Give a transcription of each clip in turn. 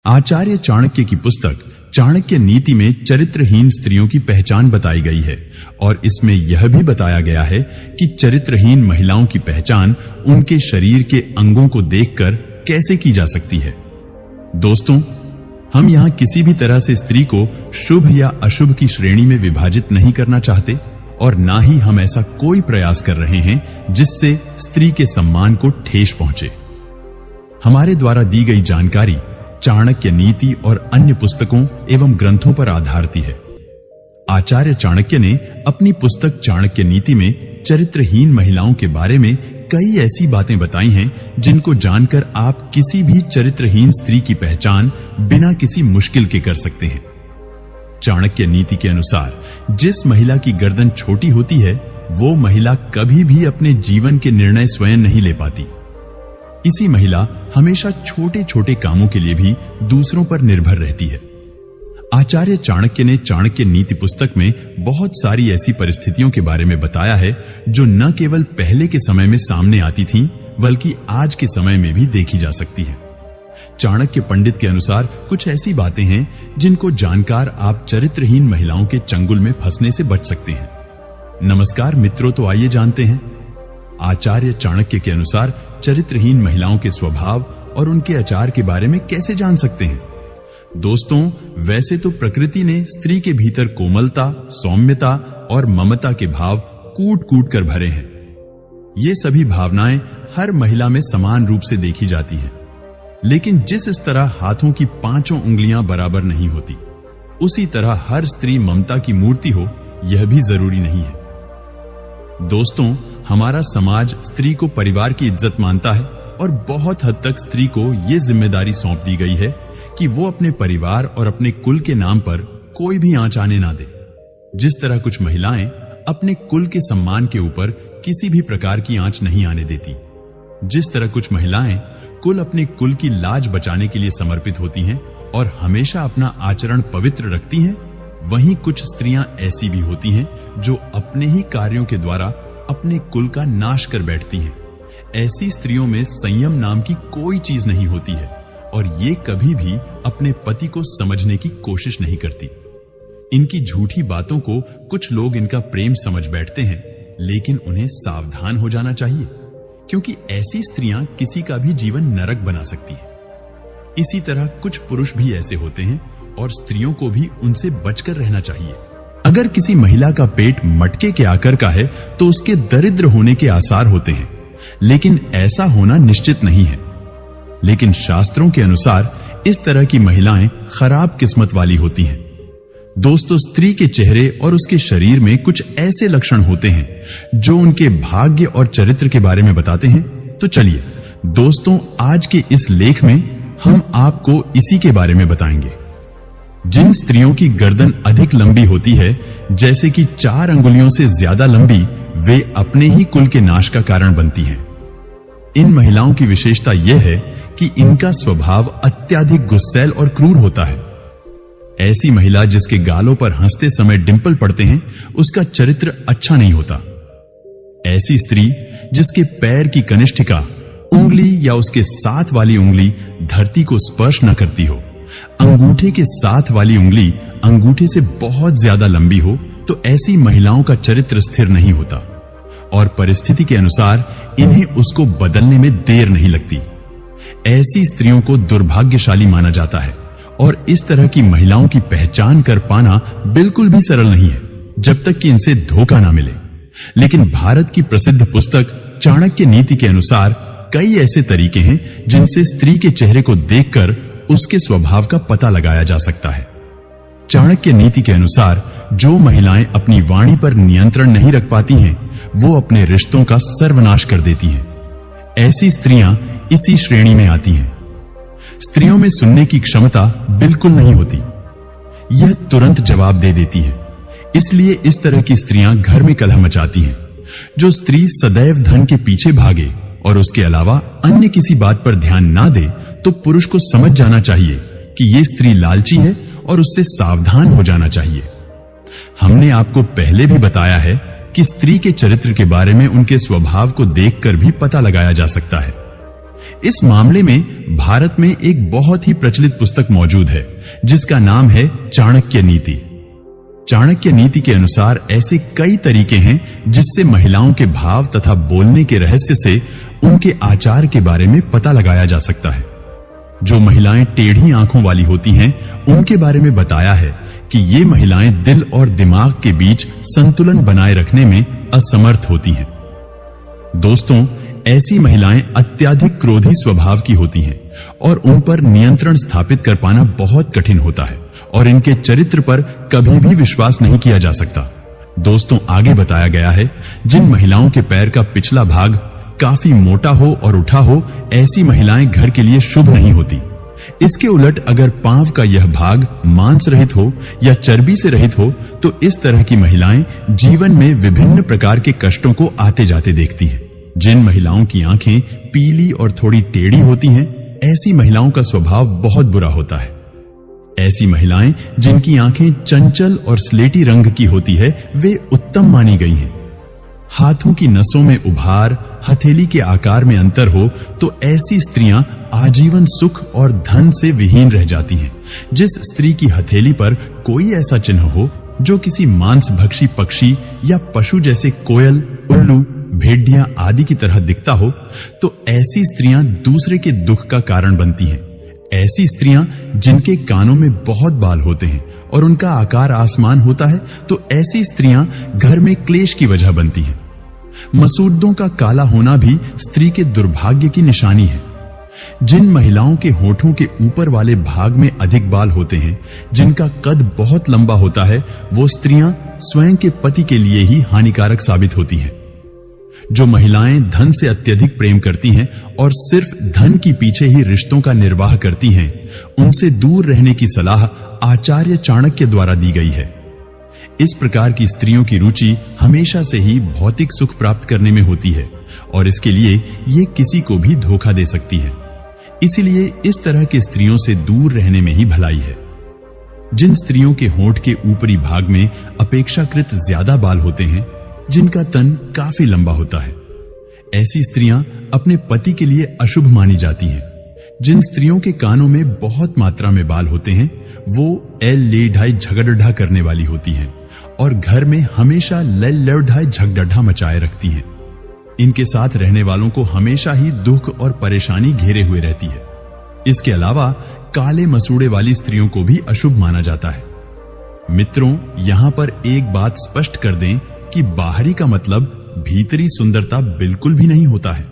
आचार्य चाणक्य की पुस्तक चाणक्य नीति में चरित्रहीन स्त्रियों की पहचान बताई गई है और इसमें यह भी बताया गया है कि चरित्रहीन महिलाओं की पहचान उनके शरीर के अंगों को देखकर कैसे की जा सकती है। दोस्तों, हम यहां किसी भी तरह से स्त्री को शुभ या अशुभ की श्रेणी में विभाजित नहीं करना चाहते और ना ही हम ऐसा कोई प्रयास कर रहे हैं जिससे स्त्री के सम्मान को ठेस पहुंचे। हमारे द्वारा दी गई जानकारी चाणक्य नीति और अन्य पुस्तकों एवं ग्रंथों पर आधारित है। आचार्य चाणक्य ने अपनी पुस्तक चाणक्य नीति में चरित्रहीन महिलाओं के बारे में कई ऐसी बातें बताई हैं जिनको जानकर आप किसी भी चरित्रहीन स्त्री की पहचान बिना किसी मुश्किल के कर सकते हैं। चाणक्य नीति के अनुसार जिस महिला की गर्दन छोटी होती है वो महिला कभी भी अपने जीवन के निर्णय स्वयं नहीं ले पाती। इसी महिला हमेशा छोटे छोटे कामों के लिए भी दूसरों पर निर्भर रहती है। आचार्य चाणक्य ने चाणक्य नीति पुस्तक में बहुत सारी ऐसी परिस्थितियों के बारे में बताया है जो न केवल पहले के समय में सामने आती थीं, बल्कि आज के समय में भी देखी जा सकती है। चाणक्य पंडित के अनुसार कुछ ऐसी बातें हैं जिनको जानकर आप चरित्रहीन महिलाओं के चंगुल में फंसने से बच सकते हैं। नमस्कार मित्रों, तो आइए जानते हैं आचार्य चाणक्य के अनुसार चरित्रहीन महिलाओं के स्वभाव और उनके आचार के बारे में कैसे जान सकते हैं। दोस्तों, वैसे तो प्रकृति ने स्त्री के भीतर कोमलता, सौम्यता और ममता के भाव कूट-कूट कर भरे हैं। ये सभी भावनाएं हर महिला में समान रूप से देखी जाती हैं, लेकिन जिस तरह हाथों की पांचों उंगलियां बराबर नहीं होती, उसी तरह हर स्त्री ममता की मूर्ति हो यह भी जरूरी नहीं है। दोस्तों, हमारा समाज स्त्री को परिवार की इज्जत मानता है और बहुत हद तक स्त्री को यह जिम्मेदारी सौंप दी गई है कि वो अपने परिवार और अपने कुल के नाम पर कोई भी आंच आने ना दे। जिस तरह कुछ महिलाएं अपने कुल के सम्मान के ऊपर किसी भी प्रकार की आंच नहीं आने देती, जिस तरह कुछ महिलाएं अपने कुल की लाज बचाने के लिए समर्पित होती हैं और हमेशा अपना आचरण पवित्र रखती हैं, वहीं कुछ स्त्रियां ऐसी भी होती हैं जो अपने ही कार्यों के द्वारा अपने कुल का नाश कर बैठती हैं। ऐसी स्त्रियों में संयम नाम की कोई चीज नहीं होती है और ये कभी भी अपने पति को समझने की कोशिश नहीं करती। इनकी झूठी बातों को कुछ लोग इनका प्रेम समझ बैठते हैं, लेकिन उन्हें सावधान हो जाना चाहिए, क्योंकि ऐसी स्त्रियां किसी का भी जीवन नरक बना सकती हैं। इसी तरह कुछ पुरुष भी ऐसे होते हैं और स्त्रियों को भी उनसे बचकर रहना चाहिए। अगर किसी महिला का पेट मटके के आकार का है तो उसके दरिद्र होने के आसार होते हैं, लेकिन ऐसा होना निश्चित नहीं है। लेकिन शास्त्रों के अनुसार इस तरह की महिलाएं खराब किस्मत वाली होती हैं। दोस्तों, स्त्री के चेहरे और उसके शरीर में कुछ ऐसे लक्षण होते हैं जो उनके भाग्य और चरित्र के बारे में बताते हैं। तो चलिए दोस्तों, आज के इस लेख में हम आपको इसी के बारे में बताएंगे। जिन स्त्रियों की गर्दन अधिक लंबी होती है, जैसे कि 4 अंगुलियों से ज्यादा लंबी, वे अपने ही कुल के नाश का कारण बनती हैं। इन महिलाओं की विशेषता यह है कि इनका स्वभाव अत्यधिक गुस्सैल और क्रूर होता है। ऐसी महिला जिसके गालों पर हंसते समय डिंपल पड़ते हैं, उसका चरित्र अच्छा नहीं होता। ऐसी स्त्री जिसके पैर की कनिष्ठिका उंगली या उसके साथ वाली उंगली धरती को स्पर्श न करती हो, अंगूठे के साथ वाली उंगली अंगूठे से बहुत ज्यादा लंबी हो, तो ऐसी महिलाओं का चरित्र स्थिर नहीं होता और परिस्थिति के अनुसार इन्हें उसको बदलने में देर नहीं लगती। ऐसी स्त्रियों को दुर्भाग्यशाली माना जाता है और इस तरह की महिलाओं की पहचान कर पाना बिल्कुल भी सरल नहीं है, जब तक कि इनसे धोखा ना मिले। लेकिन भारत की प्रसिद्ध पुस्तक चाणक्य नीति के अनुसार कई ऐसे तरीके हैं जिनसे स्त्री के चेहरे को देखकर उसके स्वभाव का पता लगाया जा सकता है। चाणक्य नीति के अनुसार जो महिलाएं अपनी वाणी पर नियंत्रण नहीं रख पाती हैं, वो अपने रिश्तों का सर्वनाश कर देती हैं। ऐसी स्त्रियां इसी श्रेणी में आती हैं। स्त्रियों में सुनने की क्षमता बिल्कुल नहीं होती, यह तुरंत जवाब दे देती है। इसलिए इस तरह की स्त्रियां घर में कलह मचाती हैं। जो स्त्री सदैव धन के पीछे भागे और उसके अलावा अन्य किसी बात पर ध्यान ना दे, तो पुरुष को समझ जाना चाहिए कि यह स्त्री लालची है और उससे सावधान हो जाना चाहिए। हमने आपको पहले भी बताया है कि स्त्री के चरित्र के बारे में उनके स्वभाव को देखकर भी पता लगाया जा सकता है। इस मामले में भारत में एक बहुत ही प्रचलित पुस्तक मौजूद है जिसका नाम है चाणक्य नीति। चाणक्य नीति के अनुसार ऐसे कई तरीके हैं जिससे महिलाओं के भाव तथा बोलने के रहस्य से उनके आचार के बारे में पता लगाया जा सकता है। जो महिलाएं टेढ़ी आंखों वाली होती हैं, उनके बारे में बताया है कि ये महिलाएं दिल और दिमाग के बीच संतुलन बनाए रखने में असमर्थ होती हैं। दोस्तों, ऐसी महिलाएं अत्यधिक क्रोधी स्वभाव की होती हैं और उन पर नियंत्रण स्थापित कर पाना बहुत कठिन होता है और इनके चरित्र पर कभी भी विश्वास नहीं किया जा सकता। दोस्तों, आगे बताया गया है जिन महिलाओं के पैर का पिछला भाग काफी मोटा हो और उठा हो, ऐसी महिलाएं घर के लिए शुभ नहीं होती। इसके उलट अगर पांव का यह भाग मांस रहित हो या चर्बी से रहित हो तो इस तरह की महिलाएं जीवन में विभिन्न प्रकार के कष्टों को आते जाते देखती हैं। जिन महिलाओं की आंखें पीली और थोड़ी टेढ़ी होती हैं, ऐसी महिलाओं का स्वभाव बहुत बुरा होता है। ऐसी महिलाएं जिनकी आंखें चंचल और स्लेटी रंग की होती है, वे उत्तम मानी गई हैं। हाथों की नसों में उभार, हथेली के आकार में अंतर हो तो ऐसी स्त्रियां आजीवन सुख और धन से विहीन रह जाती हैं। जिस स्त्री की हथेली पर कोई ऐसा चिन्ह हो जो किसी मांसभक्षी पक्षी या पशु जैसे कोयल, उल्लू, भेड़िया आदि की तरह दिखता हो तो ऐसी स्त्रियां दूसरे के दुख का कारण बनती हैं। ऐसी स्त्रियां जिनके कानों में बहुत बाल होते हैं और उनका आकार आसमान होता है तो ऐसी स्त्रियां घर में क्लेश की वजह बनती हैं। मसूड़ों का काला होना भी स्त्री के दुर्भाग्य की निशानी है। जिन महिलाओं के होठों के ऊपर वाले भाग में अधिक बाल होते हैं, जिनका कद बहुत लंबा होता है, वो स्त्रियां स्वयं के पति के लिए ही हानिकारक साबित होती हैं। जो महिलाएं धन से अत्यधिक प्रेम करती हैं और सिर्फ धन की पीछे ही रिश्तों का निर्वाह करती हैं, उनसे दूर रहने की सलाह आचार्य चाणक्य द्वारा दी गई है। इस प्रकार की स्त्रियों की रुचि हमेशा से ही भौतिक सुख प्राप्त करने में होती है और इसके लिए ये किसी को भी धोखा दे सकती है। इसलिए इस तरह की स्त्रियों से दूर रहने में ही भलाई है। जिन स्त्रियों के होंठ के ऊपरी भाग में अपेक्षाकृत ज्यादा बाल होते हैं, जिनका तन काफी लंबा होता है, ऐसी स्त्रियां अपने पति के लिए अशुभ मानी जाती हैं। जिन स्त्रियों के कानों में बहुत मात्रा में बाल होते हैं, वो लेढ़ाई झगड़ढ़ा करने वाली होती हैं और घर में हमेशा लेढ़ाई झगड़ढ़ा मचाए रखती हैं। इनके साथ रहने वालों को हमेशा ही दुख और परेशानी घेरे हुए रहती है। इसके अलावा काले मसूड़े वाली स्त्रियों को भी अशुभ माना जाता है। मित्रों, यहां पर एक बात स्पष्ट कर दें कि बाहरी का मतलब भीतरी सुंदरता बिल्कुल भी नहीं होता है।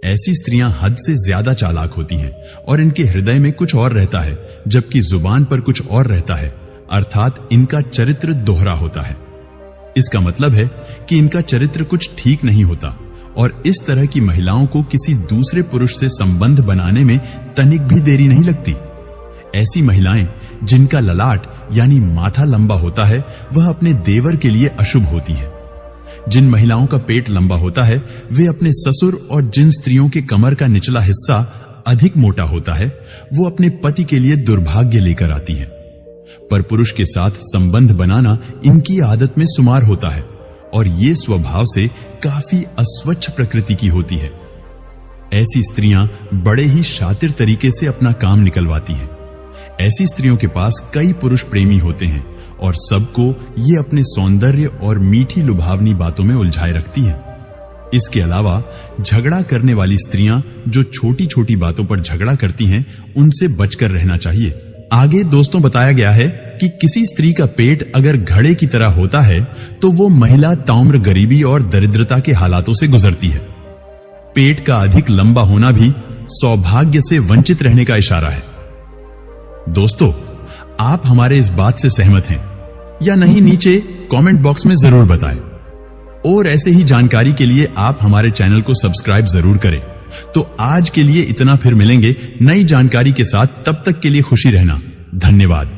ऐसी स्त्रियां हद से ज्यादा चालाक होती हैं और इनके हृदय में कुछ और रहता है जबकि जुबान पर कुछ और रहता है, अर्थात इनका चरित्र दोहरा होता है। इसका मतलब है कि इनका चरित्र कुछ ठीक नहीं होता और इस तरह की महिलाओं को किसी दूसरे पुरुष से संबंध बनाने में तनिक भी देरी नहीं लगती। ऐसी महिलाएं जिनका ललाट यानी माथा लंबा होता है, वह अपने देवर के लिए अशुभ होती हैं। जिन महिलाओं का पेट लंबा होता है, वे अपने ससुर, और जिन स्त्रियों के कमर का निचला हिस्सा अधिक मोटा होता है, वो अपने पति के लिए दुर्भाग्य लेकर आती हैं। पर पुरुष के साथ संबंध बनाना इनकी आदत में शुमार होता है और ये स्वभाव से काफी अस्वच्छ प्रकृति की होती है। ऐसी स्त्रियां बड़े ही शातिर तरीके से अपना काम निकलवाती हैं। ऐसी स्त्रियों के पास कई पुरुष प्रेमी होते हैं और सबको ये अपने सौंदर्य और मीठी लुभावनी बातों में उलझाए रखती हैं। इसके अलावा झगड़ा करने वाली स्त्रियां जो छोटी छोटी बातों पर झगड़ा करती हैं, उनसे बचकर रहना चाहिए। आगे दोस्तों बताया गया है कि किसी स्त्री का पेट अगर घड़े की तरह होता है तो वो महिला ताम्र गरीबी और दरिद्रता के हालातों से गुजरती है। पेट का अधिक लंबा होना भी सौभाग्य से वंचित रहने का इशारा है। दोस्तों, आप हमारे इस बात से सहमत हैं या नहीं, नीचे कमेंट बॉक्स में जरूर बताएं। और ऐसे ही जानकारी के लिए आप हमारे चैनल को सब्सक्राइब जरूर करें। तो आज के लिए इतना, फिर मिलेंगे नई जानकारी के साथ। तब तक के लिए खुशी रहना। धन्यवाद।